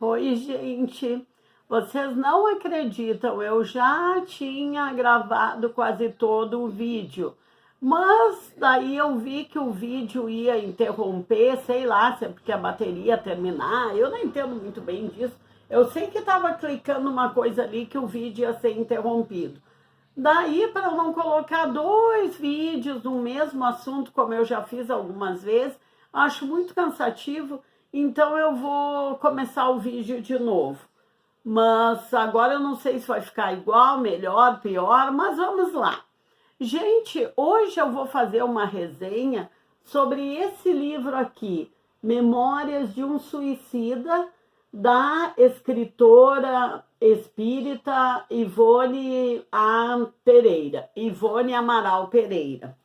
Oi, gente. Vocês não acreditam, eu já tinha gravado quase todo o vídeo, mas daí eu vi que o vídeo ia interromper, sei lá, se é porque a bateria ia terminar, eu não entendo muito bem disso. Eu sei que estava clicando uma coisa ali que o vídeo ia ser interrompido. Daí, para eu não colocar dois vídeos no mesmo assunto, como eu já fiz algumas vezes, acho muito cansativo, então eu vou começar o vídeo de novo. Mas agora eu não sei se vai ficar igual, melhor, pior, mas vamos lá. Gente, hoje eu vou fazer uma resenha sobre esse livro aqui, Memórias de um Suicida, da escritora espírita Ivone Amaral Pereira.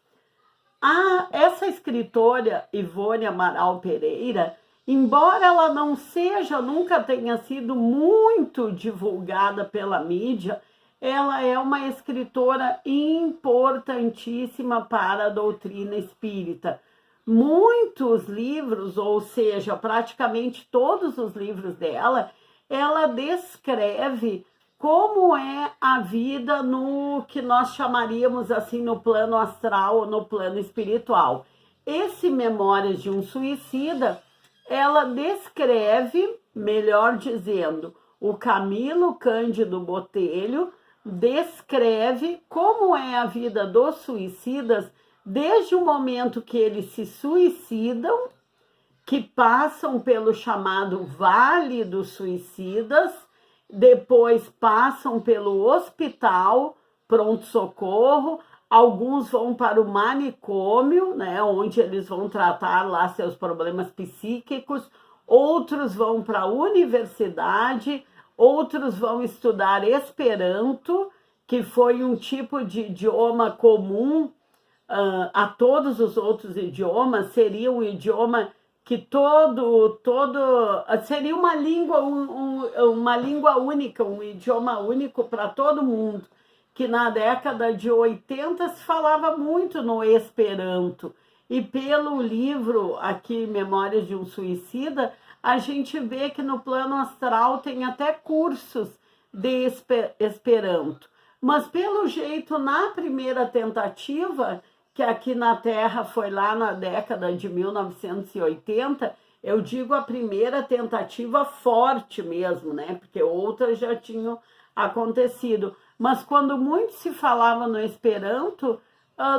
Essa escritora, Ivone Amaral Pereira, embora ela não seja, nunca tenha sido muito divulgada pela mídia, ela é uma escritora importantíssima para a doutrina espírita. Muitos livros, ou seja, praticamente todos os livros dela, ela descreve como é a vida no que nós chamaríamos assim no plano astral ou no plano espiritual. Esse Memórias de um Suicida, ela descreve, melhor dizendo, o Camilo Cândido Botelho descreve como é a vida dos suicidas desde o momento que eles se suicidam, que passam pelo chamado Vale dos Suicidas, depois passam pelo hospital, pronto-socorro, alguns vão para o manicômio, né, onde eles vão tratar lá seus problemas psíquicos, outros vão para a universidade, outros vão estudar Esperanto, que foi um tipo de idioma comum a todos os outros idiomas, seria um idioma que seria uma língua, uma língua única, um idioma único para todo mundo, que na década de 80 se falava muito no Esperanto. E pelo livro aqui, Memórias de um Suicida, a gente vê que no plano astral tem até cursos de Esperanto. Mas pelo jeito, na primeira tentativa, que aqui na Terra foi lá na década de 1980, eu digo a primeira tentativa forte mesmo, né? Porque outras já tinham acontecido. Mas quando muito se falava no Esperanto,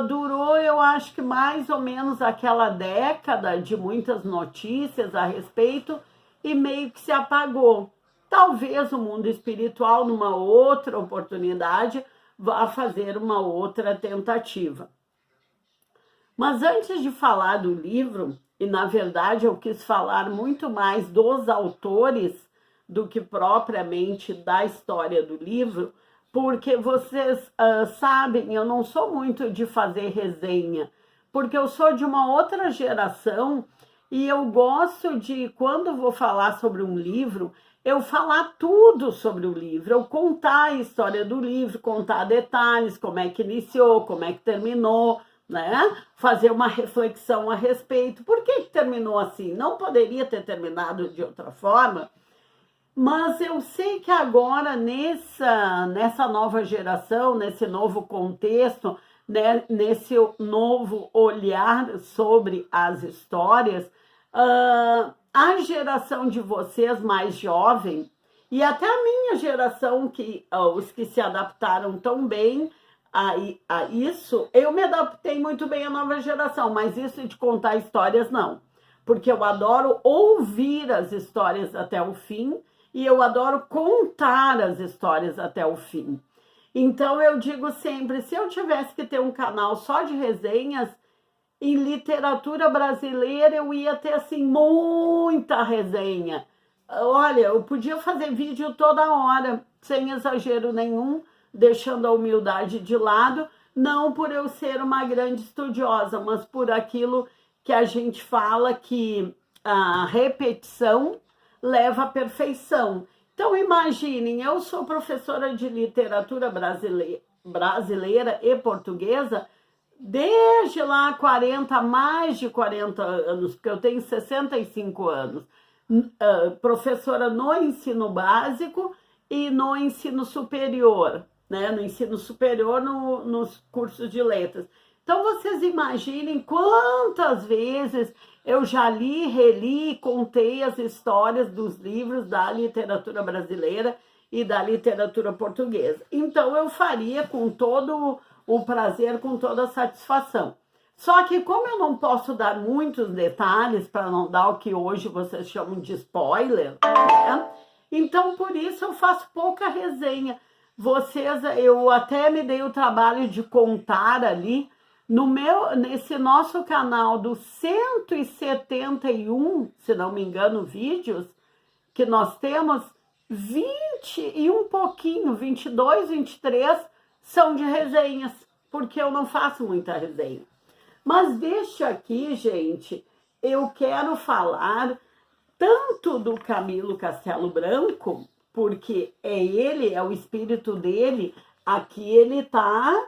durou, eu acho que mais ou menos aquela década de muitas notícias a respeito e meio que se apagou. Talvez o mundo espiritual, numa outra oportunidade, vá fazer uma outra tentativa. Mas antes de falar do livro, e na verdade eu quis falar muito mais dos autores do que propriamente da história do livro, porque vocês sabem, eu não sou muito de fazer resenha, porque eu sou de uma outra geração e eu gosto de, quando vou falar sobre um livro, eu falar tudo sobre o livro, eu contar a história do livro, contar detalhes, como é que iniciou, como é que terminou, né? Fazer uma reflexão a respeito. Por que terminou assim? Não poderia ter terminado de outra forma? Mas eu sei que agora, nessa nova geração, nesse novo contexto, né, nesse novo olhar sobre as histórias, a geração de vocês mais jovem, e até a minha geração, os que se adaptaram tão bem a isso, eu me adaptei muito bem à nova geração, mas isso de contar histórias, não. Porque eu adoro ouvir as histórias até o fim e eu adoro contar as histórias até o fim. Então, eu digo sempre, se eu tivesse que ter um canal só de resenhas, em literatura brasileira, eu ia ter, assim, muita resenha. Olha, eu podia fazer vídeo toda hora, sem exagero nenhum, deixando a humildade de lado, não por eu ser uma grande estudiosa, mas por aquilo que a gente fala que a repetição leva à perfeição. Então, imaginem, eu sou professora de literatura brasileira e portuguesa desde lá mais de 40 anos, porque eu tenho 65 anos. professora no ensino básico e no ensino superior, né? No ensino superior, nos cursos de letras. Então, vocês imaginem quantas vezes eu já li, reli, contei as histórias dos livros da literatura brasileira e da literatura portuguesa. Então, eu faria com todo o prazer, com toda a satisfação. Só que como eu não posso dar muitos detalhes para não dar o que hoje vocês chamam de spoiler, né? Então por isso eu faço pouca resenha. Eu até me dei o trabalho de contar ali nesse nosso canal dos 171, se não me engano, vídeos que nós temos, 20 e um pouquinho, 22, 23 são de resenhas, porque eu não faço muita resenha. Mas deixa aqui, gente, eu quero falar tanto do Camilo Castelo Branco, porque é o espírito dele, aqui ele tá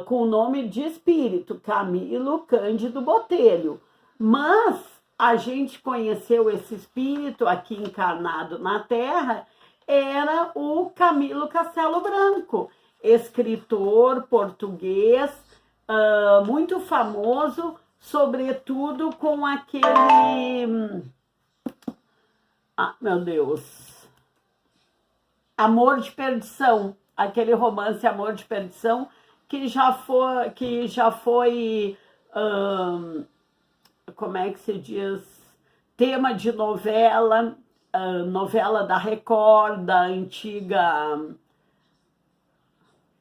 com o nome de espírito, Camilo Cândido Botelho. Mas a gente conheceu esse espírito aqui encarnado na Terra, era o Camilo Castelo Branco, escritor português, muito famoso, sobretudo com aquele... meu Deus! Amor de Perdição, aquele romance Amor de Perdição, que já foi como é que se diz? Tema de novela, novela da Record, da antiga...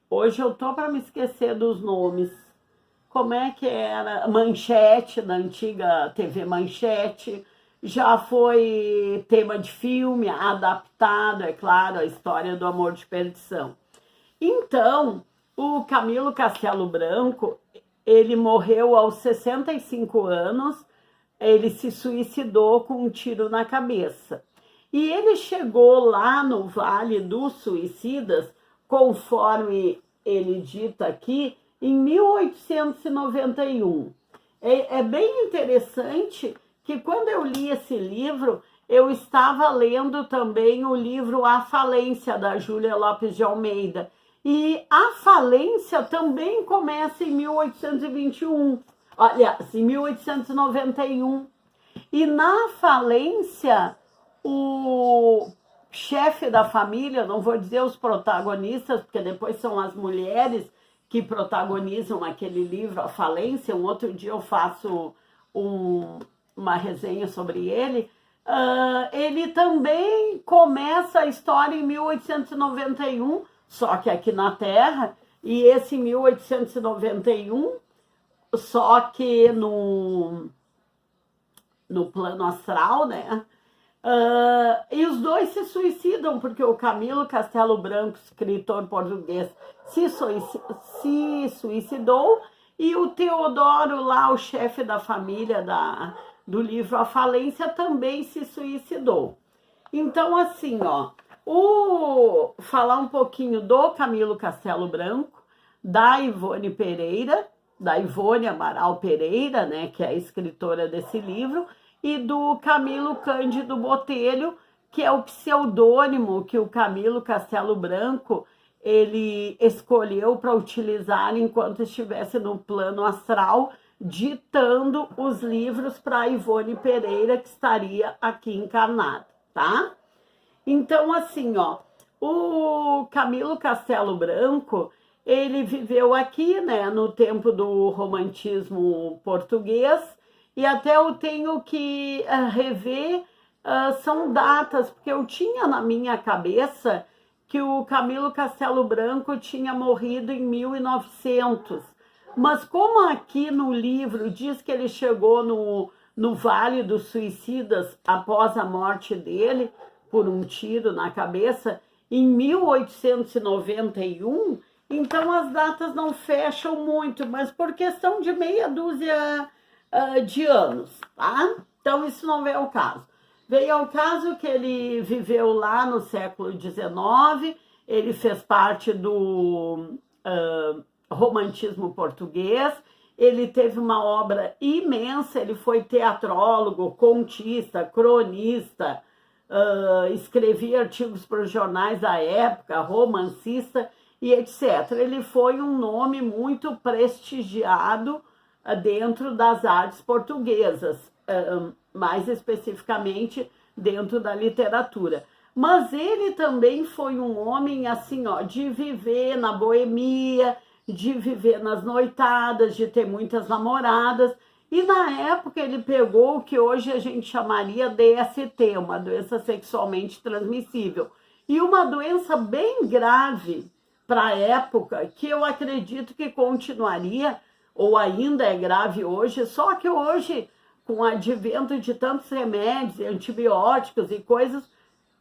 Hoje eu tô para me esquecer dos nomes. Como é que era? Manchete, da antiga TV Manchete. Já foi tema de filme, adaptado, é claro, a história do Amor de Perdição. Então, o Camilo Castelo Branco, ele morreu aos 65 anos, ele se suicidou com um tiro na cabeça. E ele chegou lá no Vale dos Suicidas, conforme ele dita aqui, em 1891. É bem interessante que quando eu li esse livro, eu estava lendo também o livro A Falência, da Júlia Lopes de Almeida. E A Falência também começa em 1821, aliás, em 1891. E na Falência, o chefe da família, não vou dizer os protagonistas, porque depois são as mulheres que protagonizam aquele livro, A Falência. Um outro dia eu faço uma resenha sobre ele. Ele também começa a história em 1891, só que aqui na Terra, e esse em 1891, só que no plano astral, né? E os dois se suicidam, porque o Camilo Castelo Branco, escritor português, se suicidou, e o Teodoro lá, o chefe da família do livro A Falência, também se suicidou. Então, assim, falar um pouquinho do Camilo Castelo Branco, da Ivone Pereira, da Ivone Amaral Pereira, né, que é a escritora desse livro, e do Camilo Cândido Botelho, que é o pseudônimo que o Camilo Castelo Branco ele escolheu para utilizar enquanto estivesse no plano astral, ditando os livros para Ivone Pereira, que estaria aqui encarnada, tá? Então, assim, o Camilo Castelo Branco, ele viveu aqui, né, no tempo do romantismo português, e até eu tenho que rever, são datas, porque eu tinha na minha cabeça que o Camilo Castelo Branco tinha morrido em 1900. Mas como aqui no livro diz que ele chegou no Vale dos Suicidas após a morte dele, por um tiro na cabeça, em 1891, então as datas não fecham muito, mas por questão de meia dúzia de anos, tá? Então isso não veio ao caso. Veio ao caso que ele viveu lá no século XIX, ele fez parte do romantismo português, ele teve uma obra imensa, ele foi teatrólogo, contista, cronista, escrevia artigos para os jornais da época, romancista e etc. Ele foi um nome muito prestigiado dentro das artes portuguesas, mais especificamente dentro da literatura. Mas ele também foi um homem assim, ó, de viver na boemia, de viver nas noitadas, de ter muitas namoradas. E na época ele pegou o que hoje a gente chamaria DST, uma doença sexualmente transmissível. E uma doença bem grave para a época, que eu acredito que continuaria, ou ainda é grave hoje, só que hoje, com o advento de tantos remédios, antibióticos e coisas,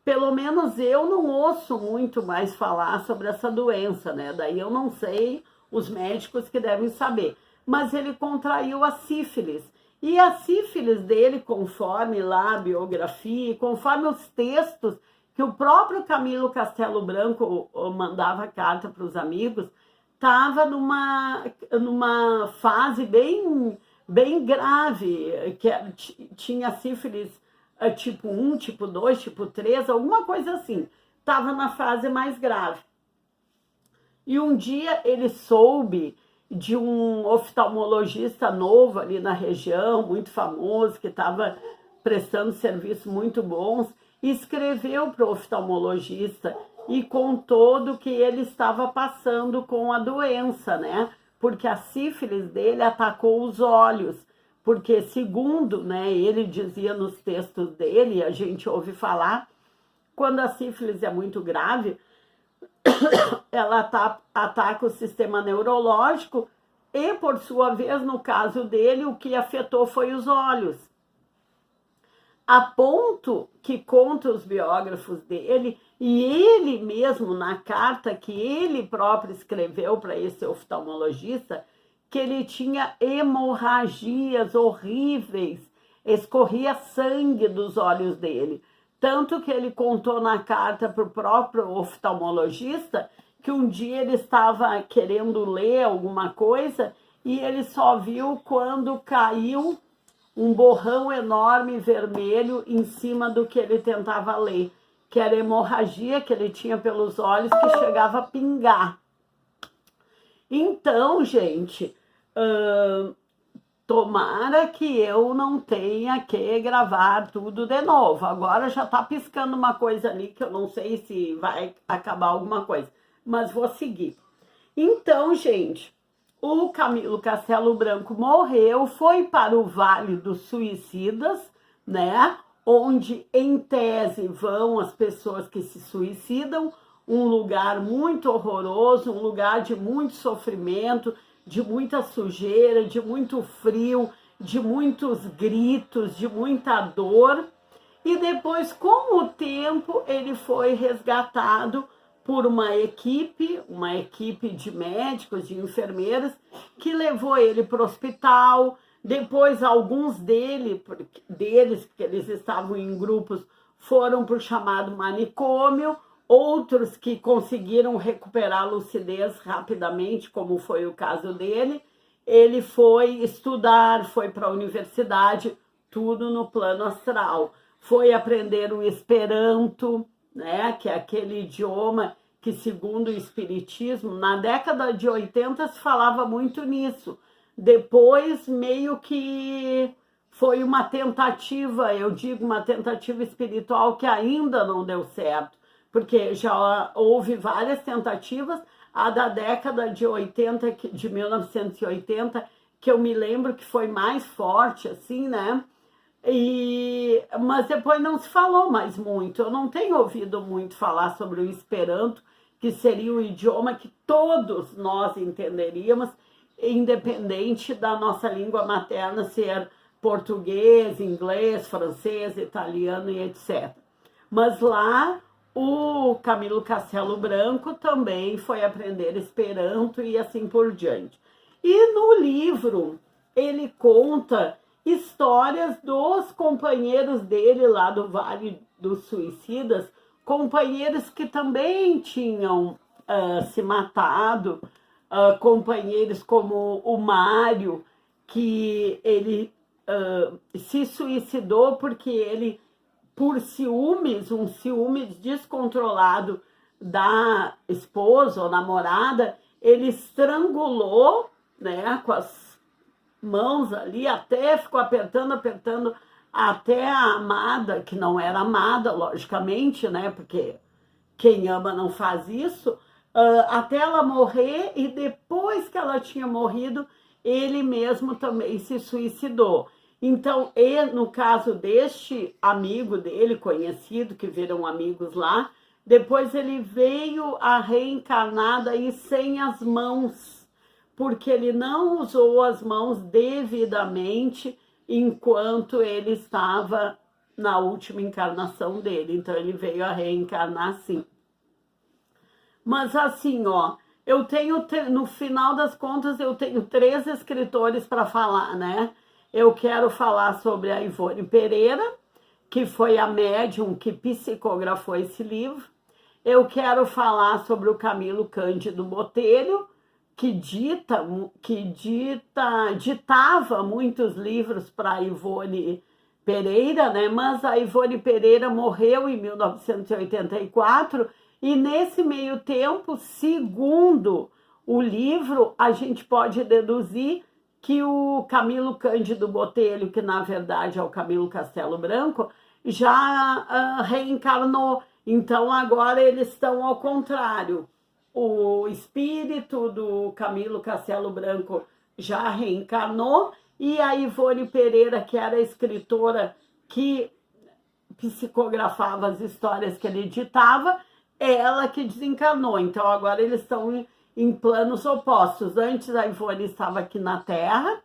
pelo menos eu não ouço muito mais falar sobre essa doença, né? Daí eu não sei, os médicos que devem saber. Mas ele contraiu a sífilis. E a sífilis dele, conforme lá a biografia, conforme os textos que o próprio Camilo Castelo Branco mandava carta para os amigos, estava numa fase bem grave, que tinha sífilis tipo 1, tipo 2, tipo 3, alguma coisa assim. Estava na fase mais grave. E um dia ele soube de um oftalmologista novo ali na região, muito famoso, que estava prestando serviços muito bons, e escreveu para o oftalmologista e contou do que ele estava passando com a doença, né? Porque a sífilis dele atacou os olhos, porque segundo, né, ele dizia nos textos dele, a gente ouve falar, quando a sífilis é muito grave, ela ataca o sistema neurológico e, por sua vez, no caso dele, o que afetou foi os olhos. A ponto que conta os biógrafos dele, e ele mesmo, na carta que ele próprio escreveu para esse oftalmologista, que ele tinha hemorragias horríveis, escorria sangue dos olhos dele. Tanto que ele contou na carta para o próprio oftalmologista que um dia ele estava querendo ler alguma coisa e ele só viu quando caiu um borrão enorme vermelho em cima do que ele tentava ler, que era a hemorragia que ele tinha pelos olhos que chegava a pingar. Então, gente, tomara que eu não tenha que gravar tudo de novo. Agora já tá piscando uma coisa ali que eu não sei se vai acabar alguma coisa, mas vou seguir. Então, gente, o Camilo Castelo Branco morreu, foi para o Vale dos Suicidas, né? Onde, em tese, vão as pessoas que se suicidam, um lugar muito horroroso, um lugar de muito sofrimento, de muita sujeira, de muito frio, de muitos gritos, de muita dor. E depois, com o tempo, ele foi resgatado por uma equipe de médicos, de enfermeiras, que levou ele para o hospital. Depois, alguns deles, porque eles estavam em grupos, foram para o chamado manicômio. Outros que conseguiram recuperar a lucidez rapidamente, como foi o caso dele, ele foi estudar, foi para a universidade, tudo no plano astral. Foi aprender o Esperanto, né, que é aquele idioma que, segundo o Espiritismo, na década de 80 se falava muito nisso. Depois, meio que foi uma tentativa, eu digo uma tentativa espiritual que ainda não deu certo, porque já houve várias tentativas, a da década de 80, de 1980, que eu me lembro que foi mais forte, assim, né? Mas depois não se falou mais muito. Eu não tenho ouvido muito falar sobre o Esperanto, que seria o idioma que todos nós entenderíamos, independente da nossa língua materna ser português, inglês, francês, italiano e etc. Mas lá o Camilo Castelo Branco também foi aprender Esperanto e assim por diante. E no livro ele conta histórias dos companheiros dele lá do Vale dos Suicidas, companheiros que também tinham se matado companheiros como o Mário, que ele se suicidou porque ele, por ciúmes, um ciúmes descontrolado da esposa ou namorada, ele estrangulou, né, com as mãos ali, até ficou apertando, até a amada, que não era amada, logicamente, né, porque quem ama não faz isso, até ela morrer, e depois que ela tinha morrido, ele mesmo também se suicidou. Então, no caso deste amigo dele, conhecido, que viram amigos lá, depois ele veio a reencarnar daí sem as mãos, porque ele não usou as mãos devidamente enquanto ele estava na última encarnação dele. Então, ele veio a reencarnar assim. Mas assim, ó, eu tenho, no final das contas, eu tenho 3 escritores para falar, né? Eu quero falar sobre a Ivone Pereira, que foi a médium que psicografou esse livro. Eu quero falar sobre o Camilo Cândido Botelho, que ditava muitos livros para a Ivone Pereira, né? Mas a Ivone Pereira morreu em 1984, e nesse meio tempo, segundo o livro, a gente pode deduzir que o Camilo Cândido Botelho, que na verdade é o Camilo Castelo Branco, já reencarnou. Então agora eles estão ao contrário. O espírito do Camilo Castelo Branco já reencarnou, e a Ivone Pereira, que era a escritora que psicografava as histórias que ele ditava, ela que desencarnou. Então agora eles estão em planos opostos. Antes a Ivone estava aqui na Terra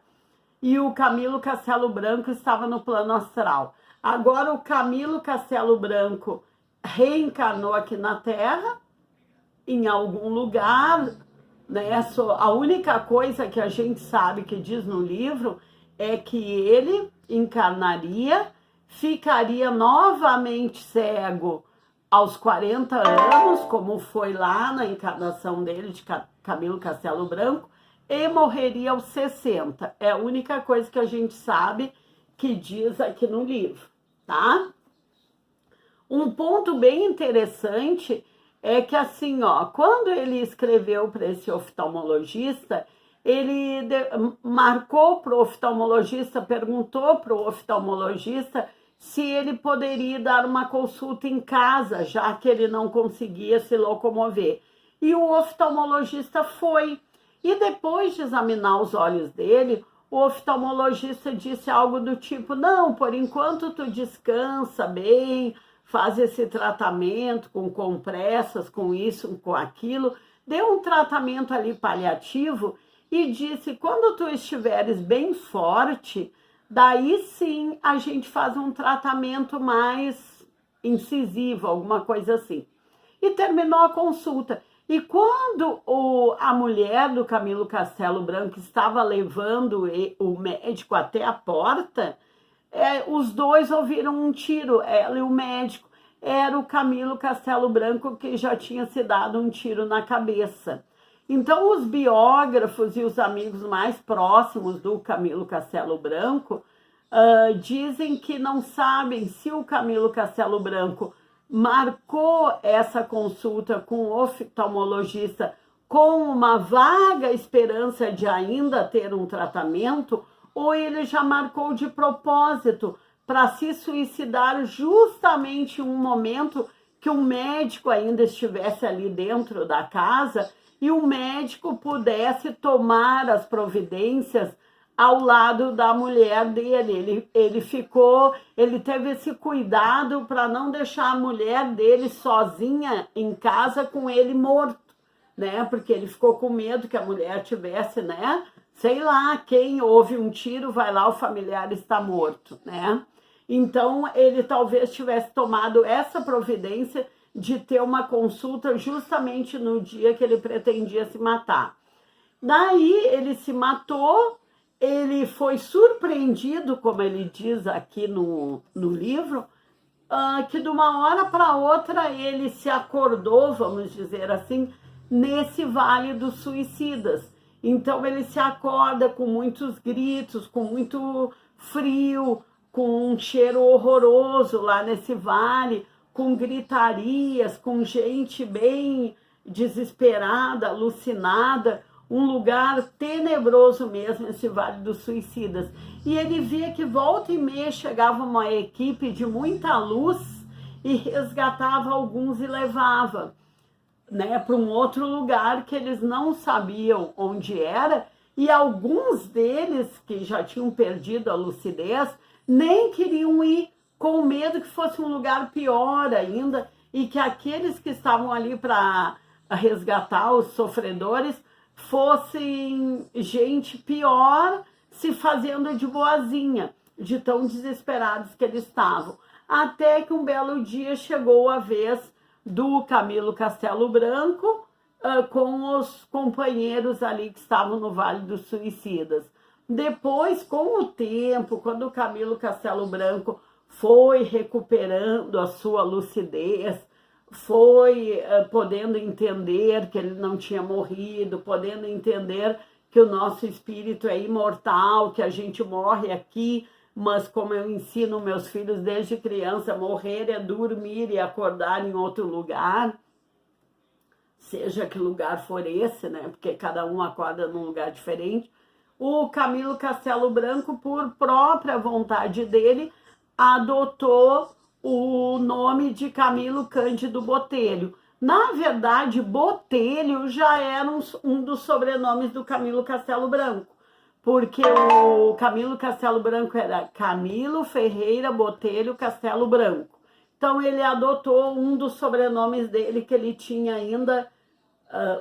e o Camilo Castelo Branco estava no plano astral. Agora o Camilo Castelo Branco reencarnou aqui na Terra, em algum lugar, né? A única coisa que a gente sabe que diz no livro é que ele encarnaria, ficaria novamente cego aos 40 anos, como foi lá na encarnação dele de Camilo Castelo Branco, e morreria aos 60. É a única coisa que a gente sabe que diz aqui no livro, tá? Um ponto bem interessante é que, assim, ó, quando ele escreveu para esse oftalmologista, ele marcou para o oftalmologista, perguntou para o oftalmologista se ele poderia dar uma consulta em casa, já que ele não conseguia se locomover. E o oftalmologista foi. E depois de examinar os olhos dele, o oftalmologista disse algo do tipo: não, por enquanto tu descansa bem, faz esse tratamento com compressas, com isso, com aquilo. Deu um tratamento ali paliativo e disse: quando tu estiveres bem forte, daí sim a gente faz um tratamento mais incisivo, alguma coisa assim. E terminou a consulta. E quando a mulher do Camilo Castelo Branco estava levando o médico até a porta, os dois ouviram um tiro, ela e o médico. Era o Camilo Castelo Branco que já tinha se dado um tiro na cabeça. Então, os biógrafos e os amigos mais próximos do Camilo Castelo Branco dizem que não sabem se o Camilo Castelo Branco marcou essa consulta com o oftalmologista com uma vaga esperança de ainda ter um tratamento, ou ele já marcou de propósito para se suicidar justamente em um momento que o médico ainda estivesse ali dentro da casa e o médico pudesse tomar as providências ao lado da mulher dele. Ele teve esse cuidado para não deixar a mulher dele sozinha em casa com ele morto, né? Porque ele ficou com medo que a mulher tivesse, né? Sei lá, quem ouve um tiro, vai lá, o familiar está morto, né? Então, ele talvez tivesse tomado essa providência de ter uma consulta justamente no dia que ele pretendia se matar. Daí, ele se matou. Ele foi surpreendido, como ele diz aqui no livro, que de uma hora para outra ele se acordou, vamos dizer assim, nesse Vale dos Suicidas. Então ele se acorda com muitos gritos, com muito frio, com um cheiro horroroso lá nesse vale, com gritarias, com gente bem desesperada, alucinada, um lugar tenebroso mesmo, esse Vale dos Suicidas. E ele via que volta e meia chegava uma equipe de muita luz e resgatava alguns e levava, né, para um outro lugar que eles não sabiam onde era, e alguns deles que já tinham perdido a lucidez nem queriam ir, com medo que fosse um lugar pior ainda e que aqueles que estavam ali para resgatar os sofredores fossem gente pior, se fazendo de boazinha, de tão desesperados que eles estavam. Até que um belo dia chegou a vez do Camilo Castelo Branco com os companheiros ali que estavam no Vale dos Suicidas. Depois, com o tempo, quando o Camilo Castelo Branco foi recuperando a sua lucidez, foi podendo entender que ele não tinha morrido, podendo entender que o nosso espírito é imortal, que a gente morre aqui, mas como eu ensino meus filhos desde criança, morrer é dormir e acordar em outro lugar, seja que lugar for esse, né? Porque cada um acorda num lugar diferente. O Camilo Castelo Branco, por própria vontade dele, adotou o nome de Camilo Cândido Botelho. Na verdade, Botelho já era um dos sobrenomes do Camilo Castelo Branco, porque o Camilo Castelo Branco era Camilo Ferreira Botelho Castelo Branco. Então ele adotou um dos sobrenomes dele que ele tinha ainda,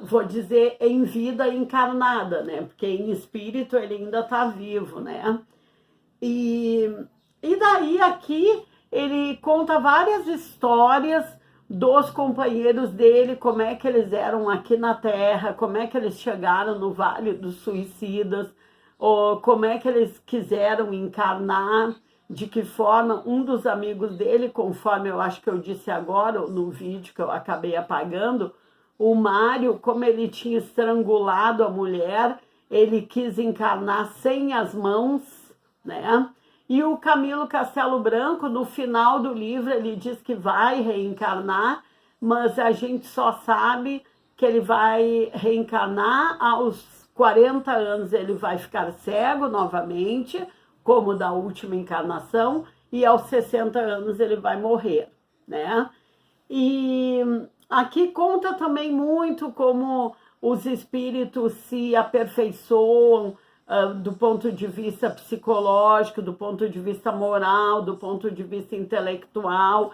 vou dizer, em vida encarnada, né? Porque em espírito ele ainda está vivo, né? E daí aqui ele conta várias histórias dos companheiros dele, como é que eles eram aqui na Terra, como é que eles chegaram no Vale dos Suicidas, ou como é que eles quiseram encarnar, de que forma um dos amigos dele, conforme eu acho que eu disse agora no vídeo que eu acabei apagando, o Mário, como ele tinha estrangulado a mulher, ele quis encarnar sem as mãos, né? E o Camilo Castelo Branco, no final do livro, ele diz que vai reencarnar, mas a gente só sabe que ele vai reencarnar aos 40 anos, ele vai ficar cego novamente, como da última encarnação, e aos 60 anos ele vai morrer, né? E aqui conta também muito como os espíritos se aperfeiçoam do ponto de vista psicológico, do ponto de vista moral, do ponto de vista intelectual.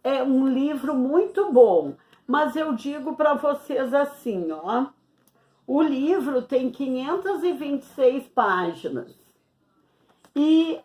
É um livro muito bom, mas eu digo para vocês assim, ó, o livro tem 526 páginas e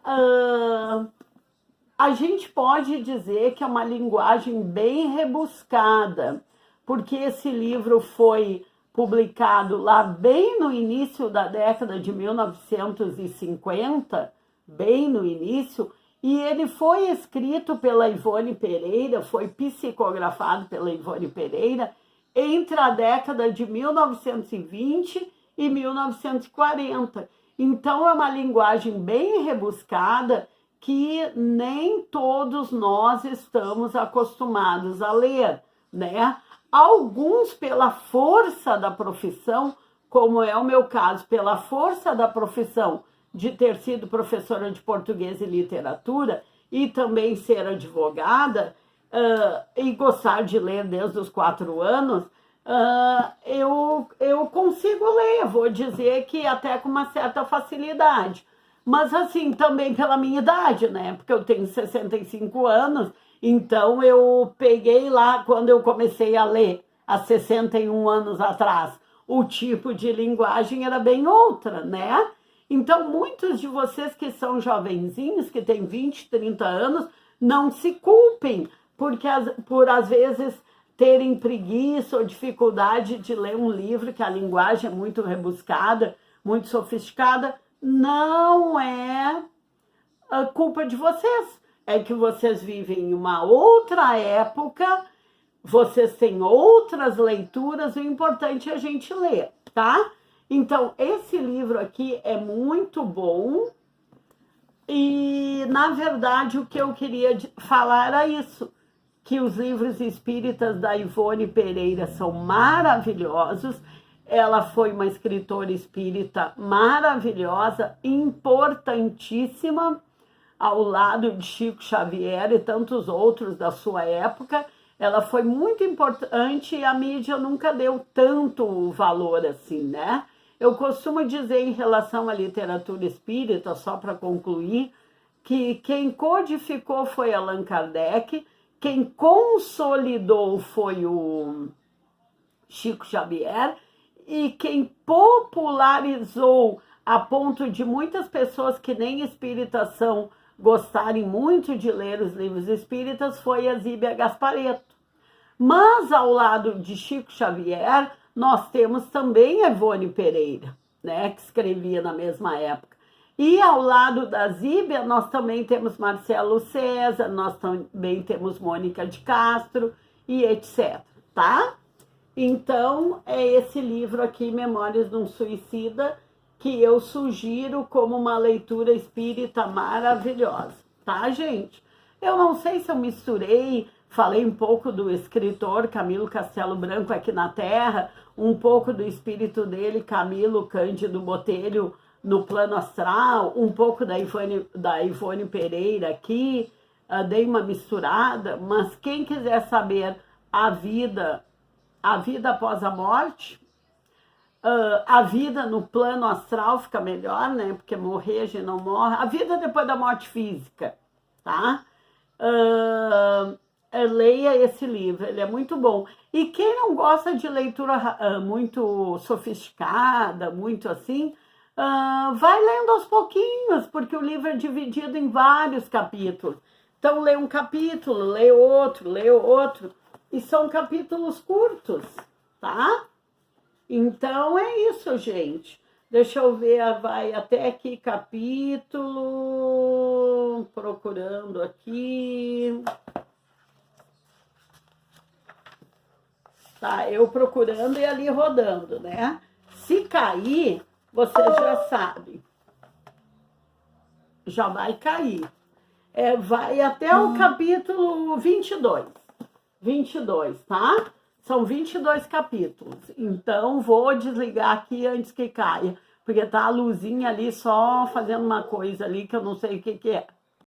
a gente pode dizer que é uma linguagem bem rebuscada, porque esse livro foi publicado lá bem no início da década de 1950, bem no início, e ele foi escrito pela Ivone Pereira, foi psicografado pela Ivone Pereira entre a década de 1920 e 1940. Então é uma linguagem bem rebuscada que nem todos nós estamos acostumados a ler, né? Alguns, pela força da profissão, como é o meu caso, pela força da profissão de ter sido professora de português e literatura e também ser advogada e gostar de ler desde os 4 anos, eu consigo ler, vou dizer que até com uma certa facilidade. Mas assim, também pela minha idade, né? Porque eu tenho 65 anos, então eu peguei lá, quando eu comecei a ler, há 61 anos atrás, o tipo de linguagem era bem outra, né? Então, muitos de vocês que são jovenzinhos, que têm 20, 30 anos, não se culpem, porque por às vezes terem preguiça ou dificuldade de ler um livro que a linguagem é muito rebuscada, muito sofisticada, não é a culpa de vocês. É que vocês vivem em uma outra época, vocês têm outras leituras, o importante é a gente ler, tá? Então, esse livro aqui é muito bom e, na verdade, o que eu queria falar era isso, que os livros espíritas da Ivone Pereira são maravilhosos. Ela foi uma escritora espírita maravilhosa, importantíssima, ao lado de Chico Xavier e tantos outros da sua época. Ela foi muito importante e a mídia nunca deu tanto valor assim, né? Eu costumo dizer em relação à literatura espírita, só para concluir, que quem codificou foi Allan Kardec, quem consolidou foi o Chico Xavier, e quem popularizou a ponto de muitas pessoas que nem espíritas são gostarem muito de ler os livros espíritas foi a Zíbia Gasparetto. Mas ao lado de Chico Xavier, nós temos também a Ivone Pereira, né, que escrevia na mesma época. E ao lado da Zíbia, nós também temos Marcelo César, nós também temos Mônica de Castro e etc, tá? Então, é esse livro aqui, Memórias de um Suicida, que eu sugiro como uma leitura espírita maravilhosa, tá, gente? Eu não sei se eu misturei, falei um pouco do escritor Camilo Castelo Branco aqui na Terra, um pouco do espírito dele, Camilo Cândido Botelho, no plano astral, um pouco da Ivone Pereira aqui, dei uma misturada, mas quem quiser saber a vida após a morte, a vida no plano astral fica melhor, né? Porque morrer a gente não morre. A vida depois da morte física, tá? Leia esse livro, ele é muito bom. E quem não gosta de leitura muito sofisticada, muito assim, vai lendo aos pouquinhos, porque o livro é dividido em vários capítulos. Então, lê um capítulo, lê outro, e são capítulos curtos, tá? Então, é isso, gente. Deixa eu ver, vai até que capítulo, procurando aqui. Tá, eu procurando e ali rodando, né? Se cair, você já sabe. Já vai cair. Vai até o capítulo 22. 22, tá? São 22 capítulos. Então, vou desligar aqui antes que caia. Porque tá a luzinha ali só fazendo uma coisa ali que eu não sei o que é.